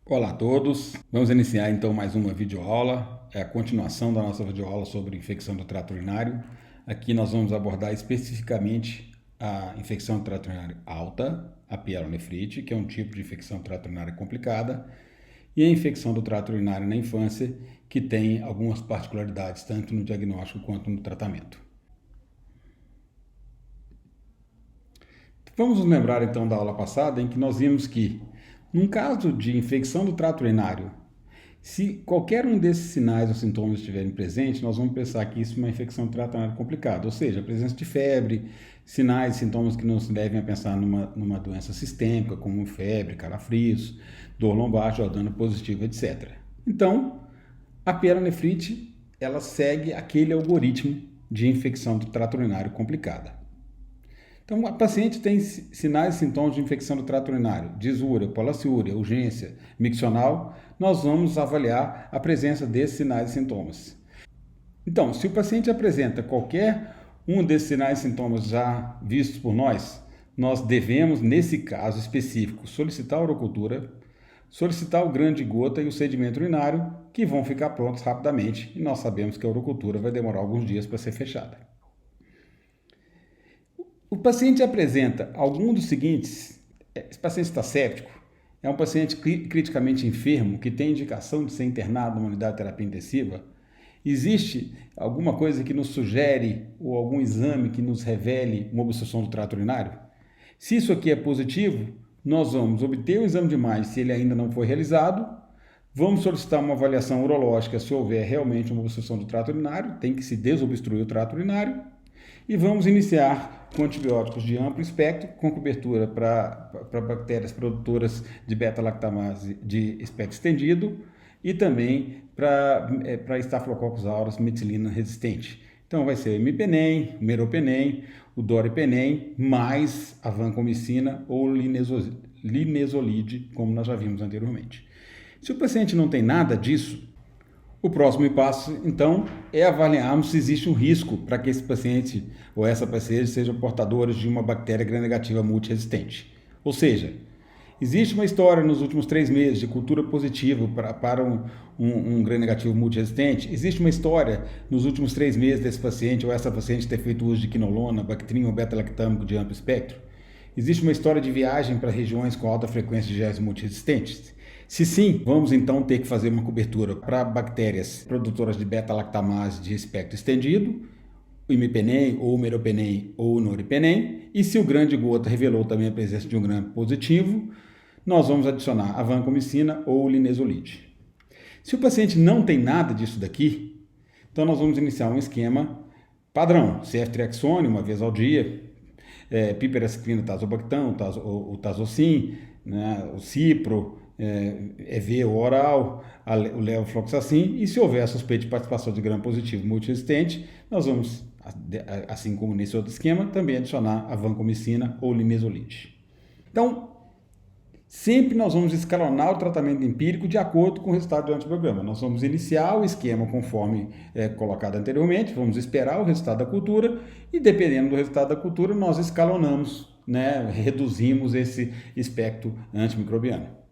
Olá a todos, vamos iniciar então mais uma videoaula, é a continuação da nossa videoaula sobre infecção do trato urinário. Aqui nós vamos abordar especificamente a infecção do trato urinário alta, a pielonefrite, que é um tipo de infecção do trato urinário complicada, e a infecção do trato urinário na infância, que tem algumas particularidades tanto no diagnóstico quanto no tratamento. Vamos nos lembrar então da aula passada em que nós vimos que, num caso de infecção do trato urinário, se qualquer um desses sinais ou sintomas estiverem presentes, nós vamos pensar que isso é uma infecção do trato urinário complicada, ou seja, a presença de febre, sinais e sintomas que não se devem a pensar numa doença sistêmica, como febre, calafrios, dor lombar, jordana positiva, etc. Então, a pielonefrite, ela segue aquele algoritmo de infecção do trato urinário complicada. Então, a paciente tem sinais e sintomas de infecção do trato urinário, disúria, polaciúria, urgência, miccional, nós vamos avaliar a presença desses sinais e sintomas. Então, se o paciente apresenta qualquer um desses sinais e sintomas já vistos por nós devemos, nesse caso específico, solicitar a urocultura, solicitar o grande gota e o sedimento urinário, que vão ficar prontos rapidamente, e nós sabemos que a urocultura vai demorar alguns dias para ser fechada. O paciente apresenta algum dos seguintes: esse paciente está séptico, é um paciente criticamente enfermo que tem indicação de ser internado numa unidade de terapia intensiva. Existe alguma coisa que nos sugere ou algum exame que nos revele uma obstrução do trato urinário? Se isso aqui é positivo, nós vamos obter o exame de imagem se ele ainda não foi realizado, vamos solicitar uma avaliação urológica se houver realmente uma obstrução do trato urinário, tem que se desobstruir o trato urinário, e vamos iniciar com antibióticos de amplo espectro, com cobertura para bactérias produtoras de beta-lactamase de espectro estendido e também para Staphylococcus aureus metilina resistente. Então vai ser o imipenem, o meropenem, o doripenem, mais a vancomicina ou linezolide, como nós já vimos anteriormente. Se o paciente não tem nada disso, o próximo passo, então, é avaliarmos se existe um risco para que esse paciente ou essa paciente sejam portadores de uma bactéria gram-negativa multiresistente. Ou seja, existe uma história nos últimos 3 meses de cultura positiva para um gram-negativo multiresistente? Existe uma história nos últimos 3 meses desse paciente ou essa paciente ter feito uso de quinolona, Bactrim ou beta-lactâmico de amplo espectro? Existe uma história de viagem para regiões com alta frequência de geles multiresistentes? Se sim, vamos então ter que fazer uma cobertura para bactérias produtoras de beta-lactamase de espectro estendido, o imipenem, ou o meropenem, ou o noripenem, e se o grande gota revelou também a presença de um gram positivo, nós vamos adicionar a vancomicina ou o linezolide. Se o paciente não tem nada disso daqui, então nós vamos iniciar um esquema padrão, ceftriaxone uma vez ao dia, piperaciclina, tazobactam, o tazocin, né, o cipro, EV oral, o levofloxacin, e se houver suspeita de participação de gram positivo multiresistente, nós vamos, assim como nesse outro esquema, também adicionar a vancomicina ou linezolide. Então, sempre nós vamos escalonar o tratamento empírico de acordo com o resultado do antibiograma. Nós vamos iniciar o esquema conforme colocado anteriormente, vamos esperar o resultado da cultura e, dependendo do resultado da cultura, nós escalonamos, né, reduzimos esse espectro antimicrobiano.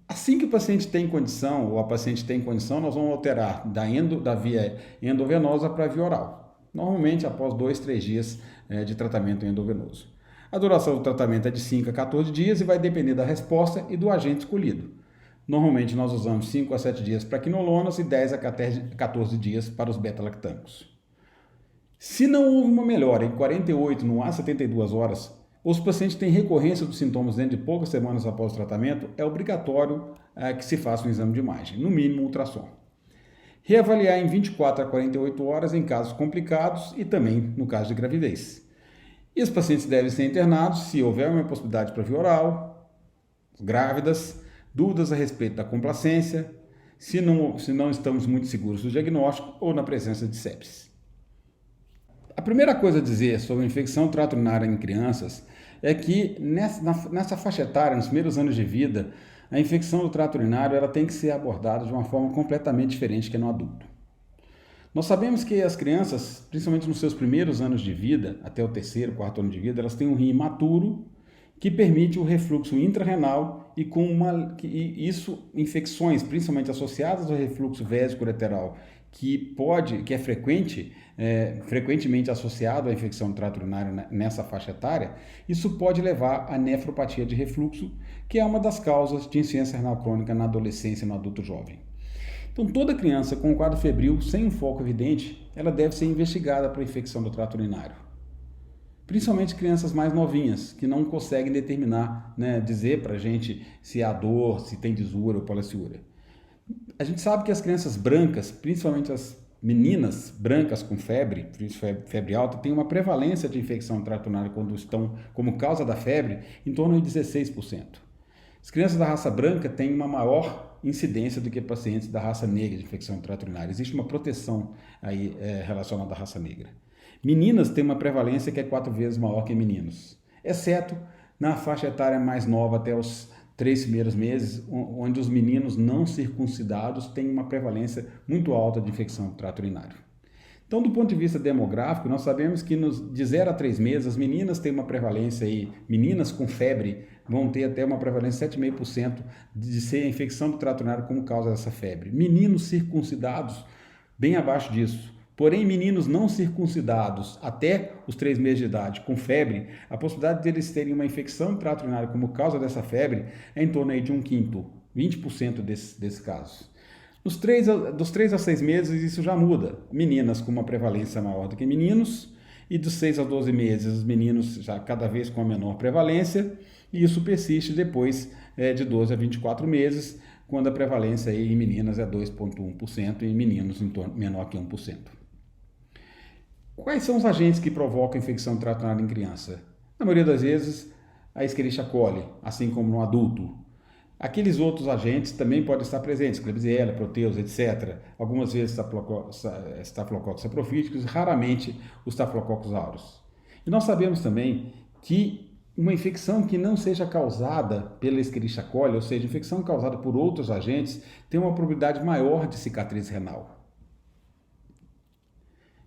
Assim que o paciente tem condição, ou a paciente tem condição, nós vamos alterar da via endovenosa para a via oral, normalmente após 2-3 dias de tratamento endovenoso. A duração do tratamento é de 5 a 14 dias e vai depender da resposta e do agente escolhido. Normalmente nós usamos 5 a 7 dias para quinolonas e 10 a 14 dias para os beta-lactâmicos. Se não houve uma melhora em 48 no a 72 horas, os pacientes têm recorrência dos sintomas dentro de poucas semanas após o tratamento, é obrigatório que se faça um exame de imagem, no mínimo um ultrassom. Reavaliar em 24 a 48 horas em casos complicados e também no caso de gravidez. E os pacientes devem ser internados se houver uma possibilidade para via oral, grávidas, dúvidas a respeito da complacência, se não estamos muito seguros do diagnóstico ou na presença de sepsis. A primeira coisa a dizer sobre a infecção do trato urinário em crianças é que nessa faixa etária, nos primeiros anos de vida, a infecção do trato urinário ela tem que ser abordada de uma forma completamente diferente que no adulto. Nós sabemos que as crianças, principalmente nos seus primeiros anos de vida, até o 3º, 4º ano de vida, elas têm um rim imaturo que permite o refluxo intrarrenal e com infecções, principalmente associadas ao refluxo vésico-ureteral, que é frequentemente associado à infecção do trato urinário nessa faixa etária, isso pode levar à nefropatia de refluxo, que é uma das causas de insuficiência renal crônica na adolescência e no adulto jovem. Então, toda criança com quadro febril sem um foco evidente, ela deve ser investigada para infecção do trato urinário. Principalmente crianças mais novinhas, que não conseguem determinar, dizer para a gente se há dor, se tem disúria ou poliaciúria. A gente sabe que as crianças brancas, principalmente as meninas brancas com febre alta, têm uma prevalência de infecção do trato urinário quando estão como causa da febre em torno de 16%. As crianças da raça branca têm uma maior incidência do que pacientes da raça negra de infecção do trato urinário. Existe uma proteção aí relacionada à raça negra. Meninas têm uma prevalência que é 4 vezes maior que meninos, exceto na faixa etária mais nova até os 3 primeiros meses, onde os meninos não circuncidados têm uma prevalência muito alta de infecção do trato urinário. Então, do ponto de vista demográfico, nós sabemos que de 0 a 3 meses, as meninas têm uma prevalência aí, meninas com febre vão ter até uma prevalência de 7,5% de ser a infecção do trato urinário como causa dessa febre. Meninos circuncidados, bem abaixo disso. Porém, meninos não circuncidados até os 3 meses de idade com febre, a possibilidade deles terem uma infecção do trato urinário como causa dessa febre é em torno aí de 1/5, 20% desses casos. Dos 3 a 6 meses isso já muda. Meninas com uma prevalência maior do que meninos, e dos 6 a 12 meses os meninos já cada vez com a menor prevalência, e isso persiste depois de 12 a 24 meses, quando a prevalência aí em meninas é 2,1% e em meninos menor que 1%. Quais são os agentes que provocam infecção do trato urinário em criança? Na maioria das vezes, a Escherichia coli, assim como no adulto. Aqueles outros agentes também podem estar presentes, Klebsiella, Proteus, etc. Algumas vezes Staphylococcus saprophyticus, raramente os Staphylococcus aureus. E nós sabemos também que uma infecção que não seja causada pela Escherichia coli, ou seja, infecção causada por outros agentes, tem uma probabilidade maior de cicatriz renal.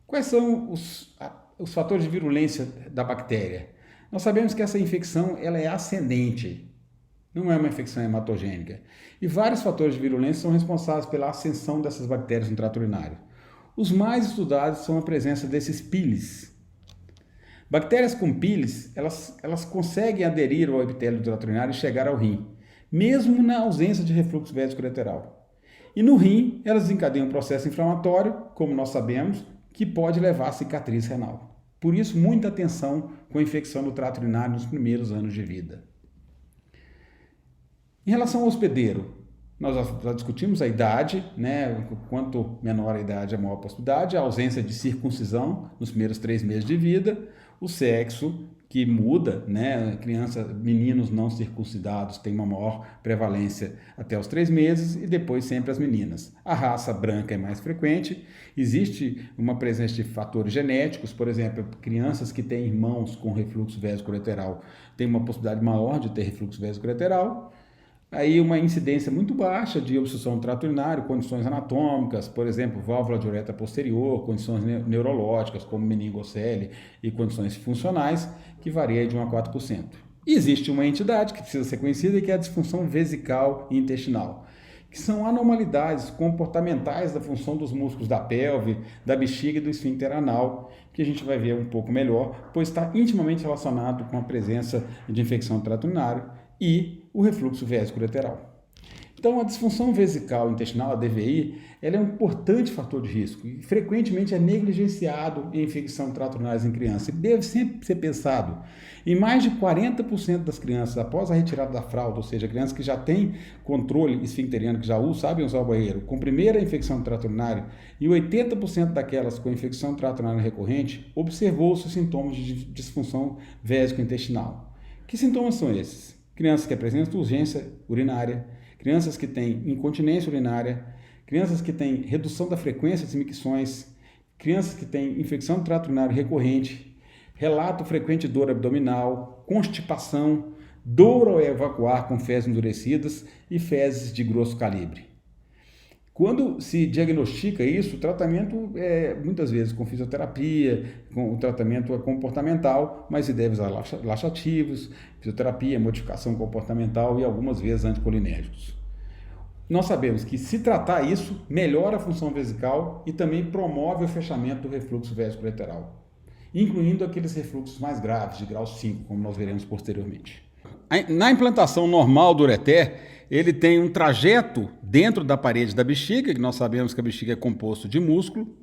Quais são os fatores de virulência da bactéria? Nós sabemos que essa infecção ela é ascendente, não é uma infecção hematogênica. E vários fatores de virulência são responsáveis pela ascensão dessas bactérias no trato urinário. Os mais estudados são a presença desses piles. Bactérias com piles, elas conseguem aderir ao epitélio do trato urinário e chegar ao rim, mesmo na ausência de refluxo vésico-ureteral. E no rim, elas desencadeiam um processo inflamatório, como nós sabemos, que pode levar a cicatriz renal. Por isso, muita atenção com a infecção do trato urinário nos primeiros anos de vida. Em relação ao hospedeiro, nós já discutimos a idade, quanto menor a idade, a maior a possibilidade, a ausência de circuncisão nos primeiros 3 meses de vida, o sexo, que muda, meninos não circuncidados têm uma maior prevalência até os 3 meses e depois sempre as meninas. A raça branca é mais frequente, existe uma presença de fatores genéticos, por exemplo, crianças que têm irmãos com refluxo vésico-ureteral têm uma possibilidade maior de ter refluxo vésico-ureteral. Aí uma incidência muito baixa de obstrução do trato urinário, condições anatômicas, por exemplo, válvula de uretra posterior, condições neurológicas como meningocele e condições funcionais, que varia de 1 a 4%. E existe uma entidade que precisa ser conhecida, que é a disfunção vesical e intestinal, que são anormalidades comportamentais da função dos músculos da pelve, da bexiga e do esfíncter anal, que a gente vai ver um pouco melhor, pois está intimamente relacionado com a presença de infecção do trato urinário e o refluxo vésico-ureteral. Então, a disfunção vesical intestinal, a DVI, ela é um importante fator de risco e frequentemente é negligenciado em infecção de trato urinário em crianças. E deve sempre ser pensado em mais de 40% das crianças após a retirada da fralda, ou seja, crianças que já têm controle esfincteriano, que já sabem usar o banheiro, com primeira infecção de trato urinário, e 80% daquelas com infecção de trato urinário recorrente, observou-se os sintomas de disfunção vésico-intestinal. Que sintomas são esses? Crianças que apresentam urgência urinária, crianças que têm incontinência urinária, crianças que têm redução da frequência das micções, crianças que têm infecção do trato urinário recorrente, relato frequente de dor abdominal, constipação, dor ao evacuar com fezes endurecidas e fezes de grosso calibre. Quando se diagnostica isso, o tratamento é muitas vezes com fisioterapia, o tratamento é comportamental, mas se deve usar laxativos, fisioterapia, modificação comportamental e algumas vezes anticolinérgicos. Nós sabemos que se tratar isso, melhora a função vesical e também promove o fechamento do refluxo vésico-ureteral, incluindo aqueles refluxos mais graves, de grau 5, como nós veremos posteriormente. Na implantação normal do ureter, ele tem um trajeto dentro da parede da bexiga, que nós sabemos que a bexiga é composto de músculo,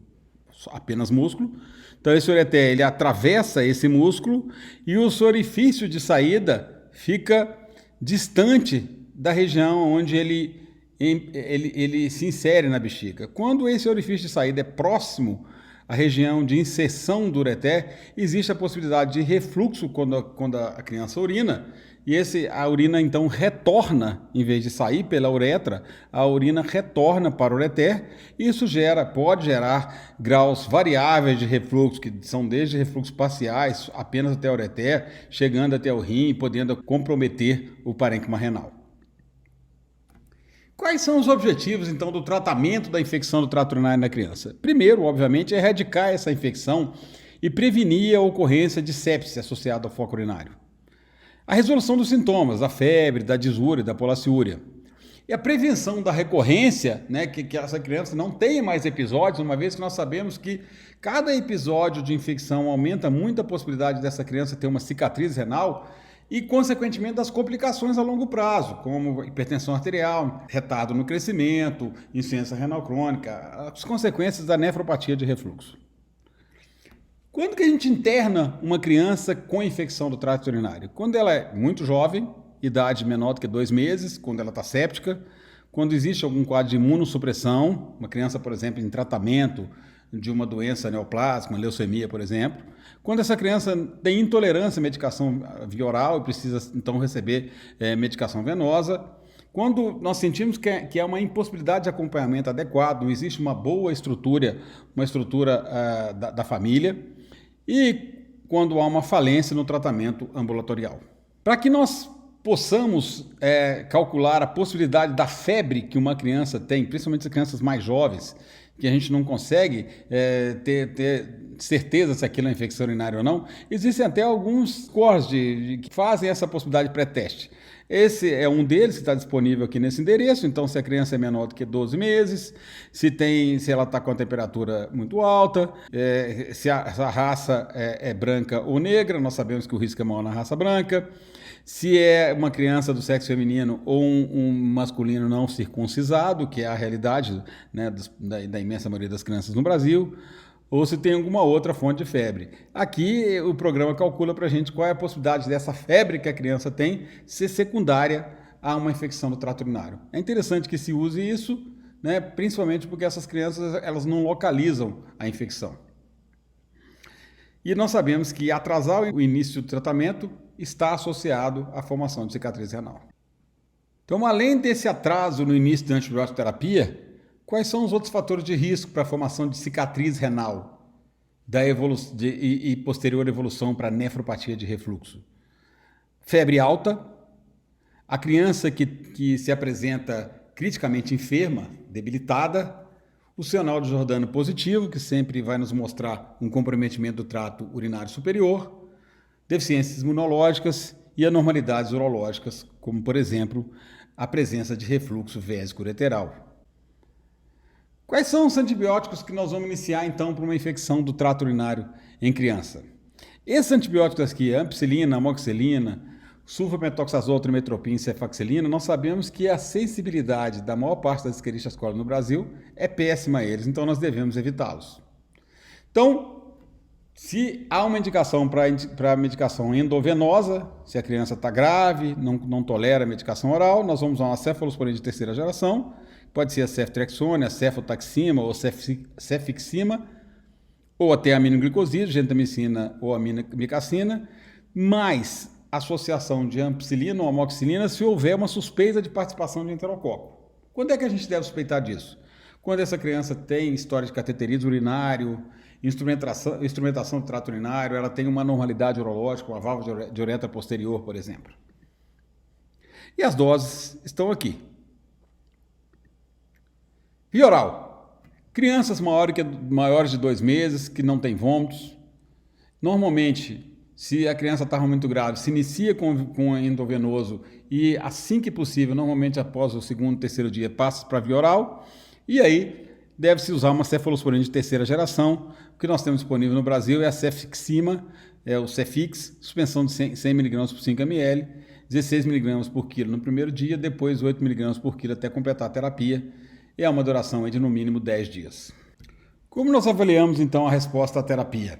apenas músculo. Então esse ureter, ele atravessa esse músculo e o seu orifício de saída fica distante da região onde ele se insere na bexiga. Quando esse orifício de saída é próximo à região de inserção do ureter, existe a possibilidade de refluxo quando a criança urina, e a urina então retorna, em vez de sair pela uretra, a urina retorna para o ureter, e isso pode gerar graus variáveis de refluxo, que são desde refluxos parciais, apenas até o ureter, chegando até o rim e podendo comprometer o parênquima renal. Quais são os objetivos, então, do tratamento da infecção do trato urinário na criança? Primeiro, obviamente, é erradicar essa infecção e prevenir a ocorrência de sepse associada ao foco urinário. A resolução dos sintomas, da febre, da disúria, da polaciúria. E a prevenção da recorrência, né, que essa criança não tenha mais episódios, uma vez que nós sabemos que cada episódio de infecção aumenta muito a possibilidade dessa criança ter uma cicatriz renal e, consequentemente, das complicações a longo prazo, como hipertensão arterial, retardo no crescimento, insuficiência renal crônica, as consequências da nefropatia de refluxo. Quando que a gente interna uma criança com infecção do trato urinário? Quando ela é muito jovem, idade menor do que 2 meses, quando ela está séptica, quando existe algum quadro de imunossupressão, uma criança, por exemplo, em tratamento de uma doença neoplásica, uma leucemia, por exemplo, quando essa criança tem intolerância à medicação via oral e precisa, então, receber medicação venosa, quando nós sentimos que é uma impossibilidade de acompanhamento adequado, não existe uma boa estrutura, da família, e quando há uma falência no tratamento ambulatorial. Para que nós possamos calcular a possibilidade da febre que uma criança tem, principalmente as crianças mais jovens, que a gente não consegue ter certeza se aquilo é infecção urinária ou não, existem até alguns scores que fazem essa possibilidade de pré-teste. Esse é um deles que está disponível aqui nesse endereço. Então, se a criança é menor do que 12 meses, se ela está com a temperatura muito alta, se a raça é branca ou negra, nós sabemos que o risco é maior na raça branca. Se é uma criança do sexo feminino ou um masculino não circuncisado, que é a realidade, né, da imensa maioria das crianças no Brasil, ou se tem alguma outra fonte de febre. Aqui o programa calcula para a gente qual é a possibilidade dessa febre que a criança tem ser secundária a uma infecção do trato urinário. É interessante que se use isso, né, principalmente porque essas crianças elas não localizam a infecção. E nós sabemos que atrasar o início do tratamento está associado à formação de cicatriz renal. Então, além desse atraso no início da antibiótico terapia, quais são os outros fatores de risco para a formação de cicatriz renal e posterior evolução para nefropatia de refluxo? Febre alta, a criança que se apresenta criticamente enferma, debilitada, o sinal de Jordano positivo, que sempre vai nos mostrar um comprometimento do trato urinário superior, deficiências imunológicas e anormalidades urológicas, como, por exemplo, a presença de refluxo vésico-ureteral. Quais são os antibióticos que nós vamos iniciar, então, para uma infecção do trato urinário em criança? Esses antibióticos aqui, ampicilina, amoxicilina, sulfamethoxazol, trimestoprim e cefaxilina, nós sabemos que a sensibilidade da maior parte das Escherichia coli no Brasil é péssima a eles, então nós devemos evitá-los. Então, se há uma indicação para medicação endovenosa, se a criança está grave, não tolera a medicação oral, nós vamos usar uma cefalosporina de 3ª geração, pode ser a ceftriaxone, a cefotaxima ou cefixima, ou até aminoglicosídeo, gentamicina ou aminomicacina, mais associação de ampicilina ou amoxicilina se houver uma suspeita de participação de enterococo. Quando é que a gente deve suspeitar disso? Quando essa criança tem história de cateterismo urinário, instrumentação do trato urinário, ela tem uma anormalidade urológica, uma válvula de uretra posterior, por exemplo. E as doses estão aqui. Via oral. Crianças maiores de 2 meses que não têm vômitos. Normalmente, se a criança está muito grave, se inicia com endovenoso e assim que possível, normalmente após o segundo, terceiro dia, passa para via oral. E aí deve-se usar uma cefalosporina de terceira geração. O que nós temos disponível no Brasil é a Cefixima, é o Cefix, suspensão de 100 mg por 5 ml, 16 mg por quilo no primeiro dia, depois 8 mg por quilo até completar a terapia. É uma duração de no mínimo 10 dias. Como nós avaliamos então a resposta à terapia?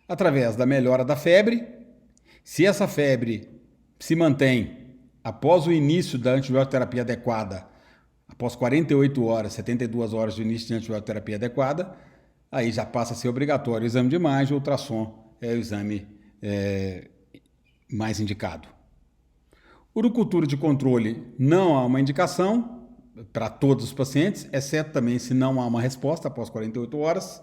Através da melhora da febre. Se essa febre se mantém após o início da antibiótico-terapia adequada, após 48 horas, 72 horas de início de antibiótico-terapia adequada, aí já passa a ser obrigatório o exame de imagem, o ultrassom é o exame mais indicado. Urocultura de controle não há uma indicação para todos os pacientes, exceto também se não há uma resposta após 48 horas.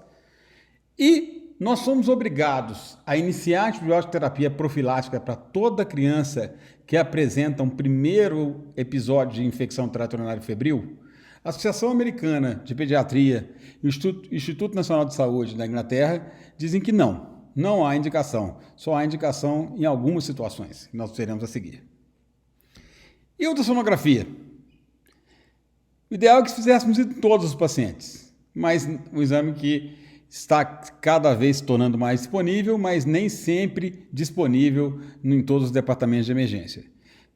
E nós somos obrigados a iniciar a antibiótico-terapia profilática para toda criança que apresenta um primeiro episódio de infecção do trato urinário febril. A Associação Americana de Pediatria e o Instituto Nacional de Saúde da Inglaterra dizem que não há indicação. Só há indicação em algumas situações, que nós teremos a seguir. E ultrassonografia? O ideal é que fizéssemos em todos os pacientes, mas um exame que está cada vez se tornando mais disponível, mas nem sempre disponível em todos os departamentos de emergência.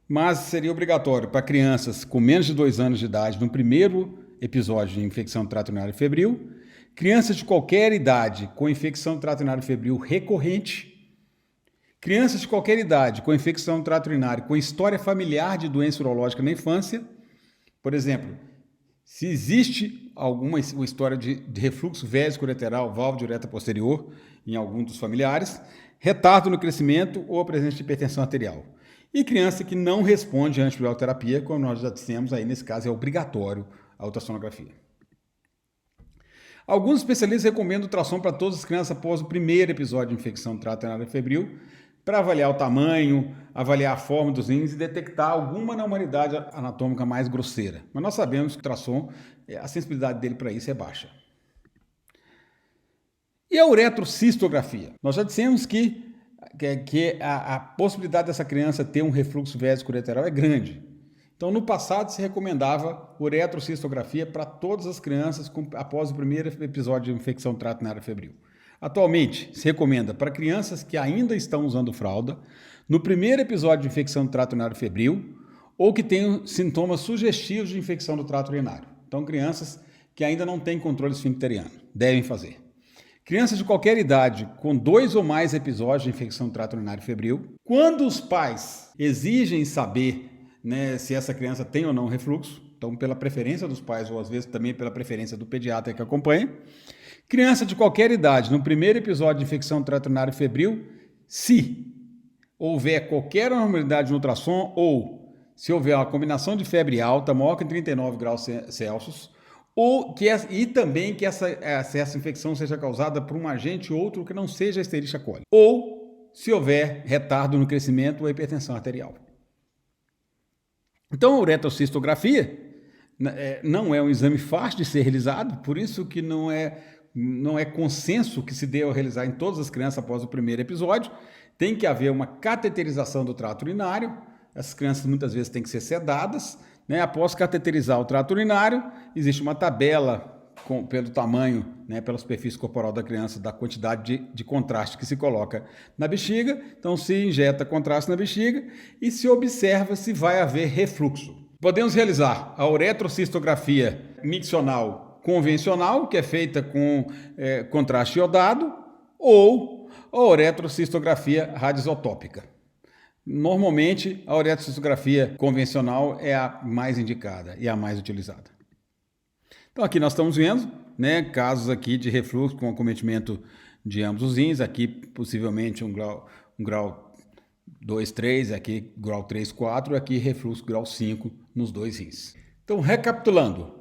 Mas seria obrigatório para crianças com menos de 2 anos de idade no primeiro episódio de infecção do trato urinário febril, crianças de qualquer idade com infecção do trato urinário febril recorrente, crianças de qualquer idade com infecção do trato urinário com história familiar de doença urológica na infância, por exemplo, se existe alguma história de refluxo vésico-ureteral, válvula de uretra posterior em algum dos familiares, retardo no crescimento ou a presença de hipertensão arterial. E criança que não responde à antibiótico-terapia, como nós já dissemos, aí nesse caso é obrigatório a ultrassonografia. Alguns especialistas recomendam ultrassom para todas as crianças após o primeiro episódio de infecção do trato urinário febril, para avaliar o tamanho, avaliar a forma dos rins e detectar alguma anormalidade anatômica mais grosseira. Mas nós sabemos que o ultrassom, a sensibilidade dele para isso é baixa. E a uretrocistografia? Nós já dissemos que a possibilidade dessa criança ter um refluxo vésico-ureteral é grande. Então, no passado, se recomendava uretrocistografia para todas as crianças após o primeiro episódio de infecção do trato urinário febril. Atualmente, se recomenda para crianças que ainda estão usando fralda, no primeiro episódio de infecção do trato urinário febril ou que tenham sintomas sugestivos de infecção do trato urinário. Então, crianças que ainda não têm controle esfincteriano devem fazer. Crianças de qualquer idade com 2 ou mais episódios de infecção do trato urinário febril. Quando os pais exigem saber, se essa criança tem ou não refluxo, então pela preferência dos pais ou às vezes também pela preferência do pediatra que acompanha. Criança de qualquer idade, no primeiro episódio de infecção do trato urinário febril, se houver qualquer anormalidade no ultrassom ou se houver uma combinação de febre alta, maior que 39 graus Celsius, e também que essa infecção seja causada por um agente ou outro que não seja a Escherichia coli, ou se houver retardo no crescimento ou hipertensão arterial. Então, a uretrocistografia não é um exame fácil de ser realizado, por isso que não é consenso que se deva realizar em todas as crianças após o primeiro episódio. Tem que haver uma cateterização do trato urinário. Essas crianças muitas vezes têm que ser sedadas. Após cateterizar o trato urinário, existe uma tabela pelo tamanho, pela superfície corporal da criança, da quantidade de contraste que se coloca na bexiga. Então, se injeta contraste na bexiga e se observa se vai haver refluxo. Podemos realizar a uretrocistografia miccional convencional, que é feita com contraste iodado, ou a uretrocistografia radioisotópica. Normalmente, a uretrocistografia convencional é a mais indicada e a mais utilizada. Então, aqui nós estamos vendo, casos aqui de refluxo com acometimento de ambos os rins, aqui possivelmente um grau 2, 3, aqui grau 3, 4, aqui refluxo grau 5 nos 2 rins. Então, recapitulando,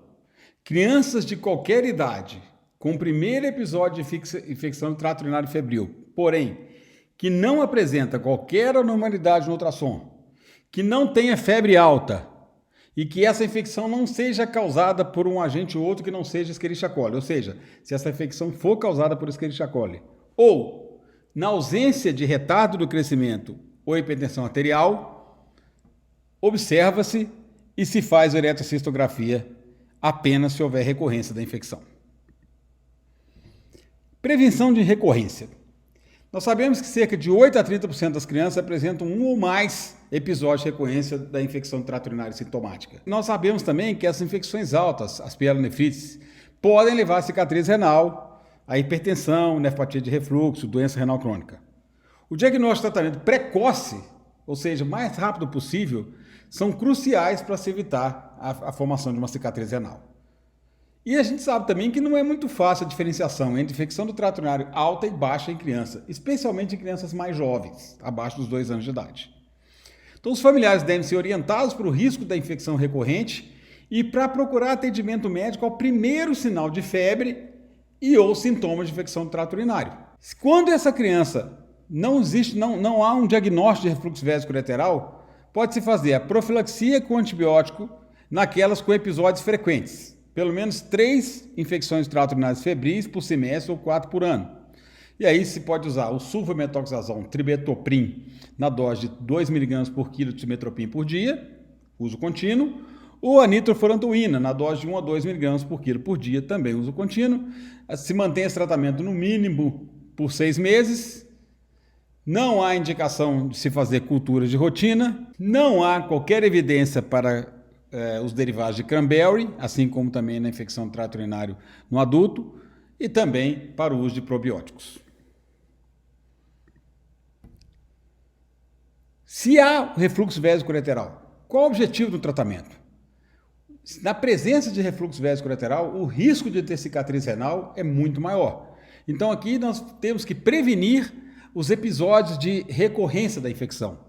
crianças de qualquer idade com o primeiro episódio de infecção do trato urinário febril, porém, que não apresenta qualquer anormalidade no ultrassom, que não tenha febre alta e que essa infecção não seja causada por um agente ou outro que não seja Escherichia coli. Ou seja, se essa infecção for causada por Escherichia coli, ou na ausência de retardo do crescimento ou hipertensão arterial, observa-se e se faz uretrocistografia apenas se houver recorrência da infecção. Prevenção de recorrência. Nós sabemos que cerca de 8 a 30% das crianças apresentam um ou mais episódios de recorrência da infecção do trato urinário sintomática. Nós sabemos também que as infecções altas, as pielonefrites, podem levar a cicatriz renal, a hipertensão, nefropatia de refluxo, doença renal crônica. O diagnóstico e tratamento precoce, ou seja, o mais rápido possível, são cruciais para se evitar a formação de uma cicatriz renal. E a gente sabe também que não é muito fácil a diferenciação entre infecção do trato urinário alta e baixa em criança, especialmente em crianças mais jovens, abaixo dos 2 anos de idade. Então, os familiares devem ser orientados para o risco da infecção recorrente e para procurar atendimento médico ao primeiro sinal de febre e ou sintomas de infecção do trato urinário. Quando essa criança não há um diagnóstico de refluxo vésico-ureteral, pode-se fazer a profilaxia com antibiótico naquelas com episódios frequentes. Pelo menos 3 infecções do trato urinário febris por semestre ou 4 por ano. E aí se pode usar o sulfamethoxazol, trimethoprim, na dose de 2 mg por quilo de trimethoprim por dia, uso contínuo, ou a nitrofurantoína, na dose de 1 a 2 mg por quilo por dia, também uso contínuo. Se mantém esse tratamento no mínimo por 6 meses. Não há indicação de se fazer cultura de rotina. Não há qualquer evidência para os derivados de cranberry, assim como também na infecção do trato urinário no adulto, e também para o uso de probióticos. Se há refluxo vésico-ureteral, qual o objetivo do tratamento? Na presença de refluxo vésico-ureteral, o risco de ter cicatriz renal é muito maior. Então aqui nós temos que prevenir os episódios de recorrência da infecção,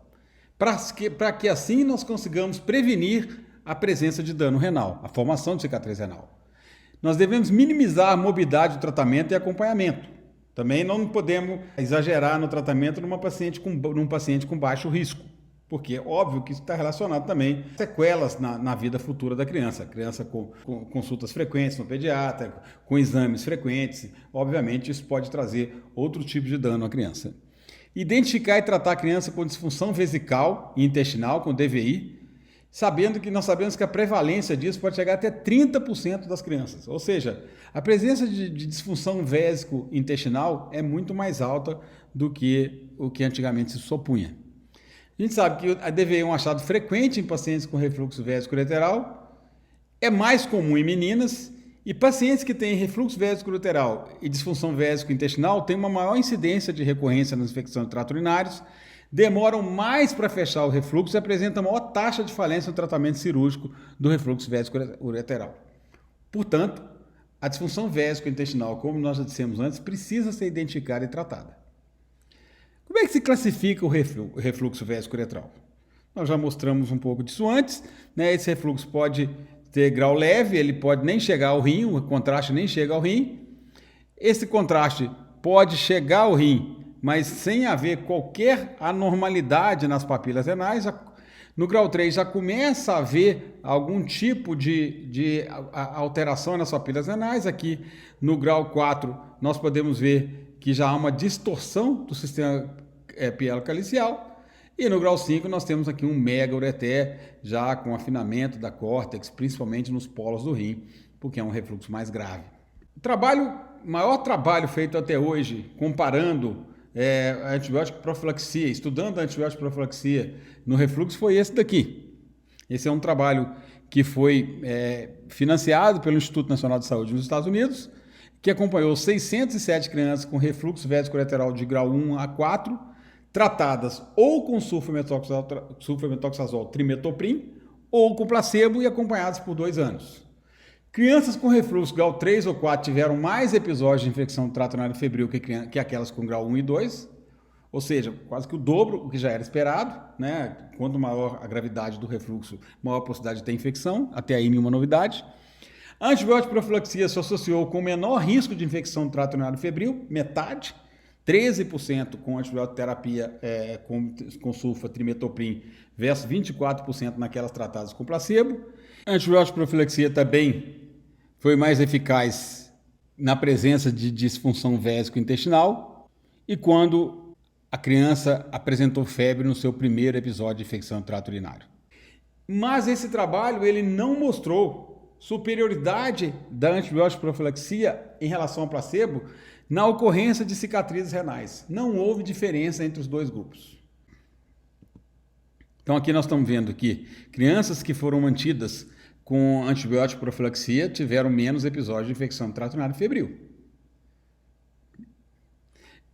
para que assim nós consigamos prevenir a presença de dano renal, a formação de cicatriz renal. Nós devemos minimizar a morbidade do tratamento e acompanhamento. Também não podemos exagerar no tratamento num paciente com baixo risco, porque é óbvio que isso está relacionado também a sequelas na vida futura da criança. A criança com consultas frequentes no pediatra, com exames frequentes, obviamente isso pode trazer outro tipo de dano à criança. Identificar e tratar a criança com disfunção vesical e intestinal, com DVI, nós sabemos que a prevalência disso pode chegar até 30% das crianças. Ou seja, a presença de disfunção vésico-intestinal é muito mais alta do que o que antigamente se supunha. A gente sabe que a DVI é um achado frequente em pacientes com refluxo vésico-ureteral, é mais comum em meninas, e pacientes que têm refluxo vésico-ureteral e disfunção vésico-intestinal têm uma maior incidência de recorrência nas infecções de trato urinários, demoram mais para fechar o refluxo e apresentam maior taxa de falência no tratamento cirúrgico do refluxo vésico-ureteral. Portanto, a disfunção vésico-intestinal, como nós já dissemos antes, precisa ser identificada e tratada. Como é que se classifica o refluxo vésico-ureteral? Nós já mostramos um pouco disso antes, né? Esse refluxo pode ter grau leve, ele pode nem chegar ao rim, o contraste nem chega ao rim. Esse contraste pode chegar ao rim, mas sem haver qualquer anormalidade nas papilas renais. No grau 3 já começa a haver algum tipo de alteração nas papilas renais. Aqui no grau 4 nós podemos ver que já há uma distorção do sistema pielocalicial. E no grau 5 nós temos aqui um mega-ureter já com afinamento da córtex, principalmente nos polos do rim, porque é um refluxo mais grave. O maior trabalho feito até hoje, comparando a antibiótico profilaxia, estudando a antibiótico profilaxia no refluxo, foi esse daqui. Esse é um trabalho que foi financiado pelo Instituto Nacional de Saúde nos Estados Unidos, que acompanhou 607 crianças com refluxo vésico-ureteral de grau 1 a 4, tratadas ou com sulfamethoxazol trimetoprim ou com placebo e acompanhadas por 2 anos. Crianças com refluxo grau 3 ou 4 tiveram mais episódios de infecção do trato urinário febril que aquelas com grau 1 e 2, ou seja, quase que o dobro, o que já era esperado, né? Quanto maior a gravidade do refluxo, maior a possibilidade de ter infecção, até aí nenhuma novidade. A antibiótico profilaxia se associou com menor risco de infecção do trato urinário febril, metade, 13% com antibiótico terapia com sulfa trimetoprim versus 24% naquelas tratadas com placebo. A antibiótico profilaxia também foi mais eficaz na presença de disfunção vésico-intestinal e quando a criança apresentou febre no seu primeiro episódio de infecção do trato urinário. Mas esse trabalho ele não mostrou superioridade da antibiótico profilaxia em relação ao placebo na ocorrência de cicatrizes renais. Não houve diferença entre os dois grupos. Então aqui nós estamos vendo que crianças que foram mantidas com antibiótico profilaxia tiveram menos episódios de infecção do trato urinário febril.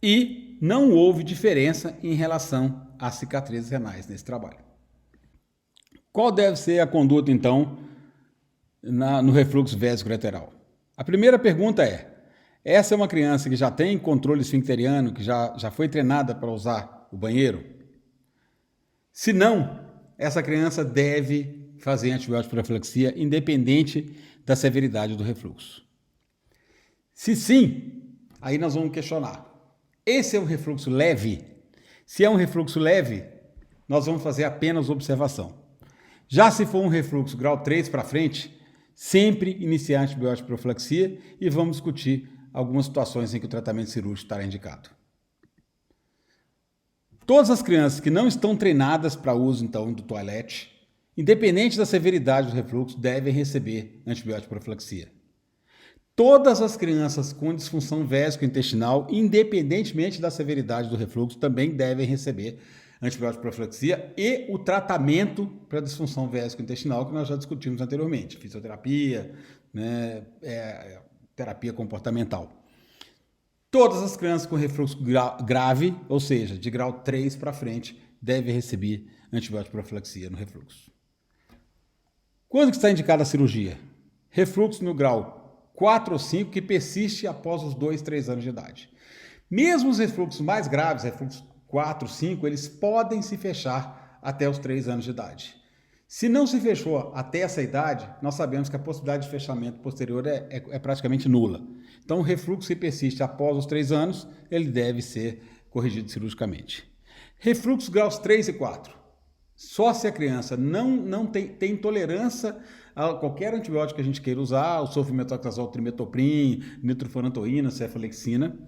E não houve diferença em relação às cicatrizes renais nesse trabalho. Qual deve ser a conduta, então, no refluxo vésico-lateral? A primeira pergunta é: essa é uma criança que já tem controle esfincteriano, que já foi treinada para usar o banheiro? Se não, essa criança deve fazer antibiótico profilaxia independente da severidade do refluxo. Se sim, aí nós vamos questionar. Esse é um refluxo leve? Se é um refluxo leve, nós vamos fazer apenas observação. Já se for um refluxo grau 3 para frente, sempre iniciar antibiótico profilaxia e vamos discutir algumas situações em que o tratamento cirúrgico estará indicado. Todas as crianças que não estão treinadas para uso, então, do toalete, independente da severidade do refluxo, devem receber antibiótico profilaxia. Todas as crianças com disfunção vésico-intestinal, independentemente da severidade do refluxo, também devem receber antibiótico profilaxia e o tratamento para disfunção vésico-intestinal que nós já discutimos anteriormente, fisioterapia, terapia comportamental. Todas as crianças com refluxo grave, ou seja, de grau 3 para frente, devem receber antibiótico profilaxia no refluxo. Quando que está indicada a cirurgia? Refluxo no grau 4 ou 5 que persiste após os 2, 3 anos de idade. Mesmo os refluxos mais graves, refluxo 4, 5, eles podem se fechar até os 3 anos de idade. Se não se fechou até essa idade, nós sabemos que a possibilidade de fechamento posterior é praticamente nula. Então, o refluxo que persiste após os 3 anos, ele deve ser corrigido cirurgicamente. Refluxo graus 3 e 4. Só se a criança não tem intolerância a qualquer antibiótico que a gente queira usar, o sulfamethoxazol, trimetoprim, nitrofurantoína, cefalexina.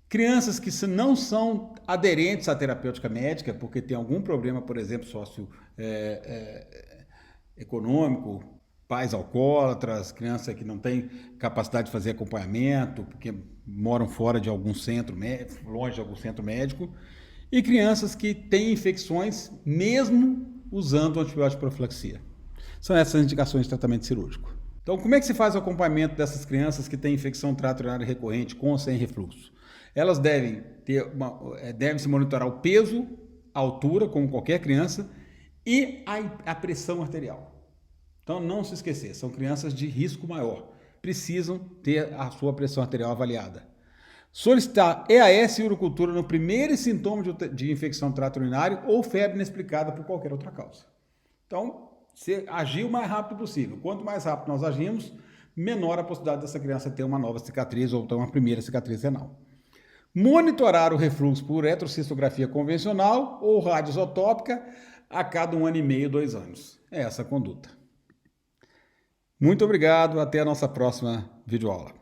Crianças que não são aderentes à terapêutica médica, porque tem algum problema, por exemplo, socioeconômico, pais alcoólatras, criança que não tem capacidade de fazer acompanhamento, porque moram fora de algum centro médico, longe de algum centro médico, e crianças que têm infecções mesmo usando antibiótico profilaxia. São essas indicações de tratamento cirúrgico. Então, como é que se faz o acompanhamento dessas crianças que têm infecção trato urinário recorrente com ou sem refluxo? Elas devem se monitorar o peso, a altura, como qualquer criança, e a pressão arterial. Então, não se esquecer, são crianças de risco maior, precisam ter a sua pressão arterial avaliada. Solicitar EAS e urocultura no primeiro sintoma de infecção do trato urinário ou febre inexplicada por qualquer outra causa. Então, se agir o mais rápido possível. Quanto mais rápido nós agimos, menor a possibilidade dessa criança ter uma nova cicatriz ou ter uma primeira cicatriz renal. Monitorar o refluxo por eletrocistografia convencional ou radioisotópica a cada 1 ano e meio, 2 anos. É essa a conduta. Muito obrigado, até a nossa próxima videoaula.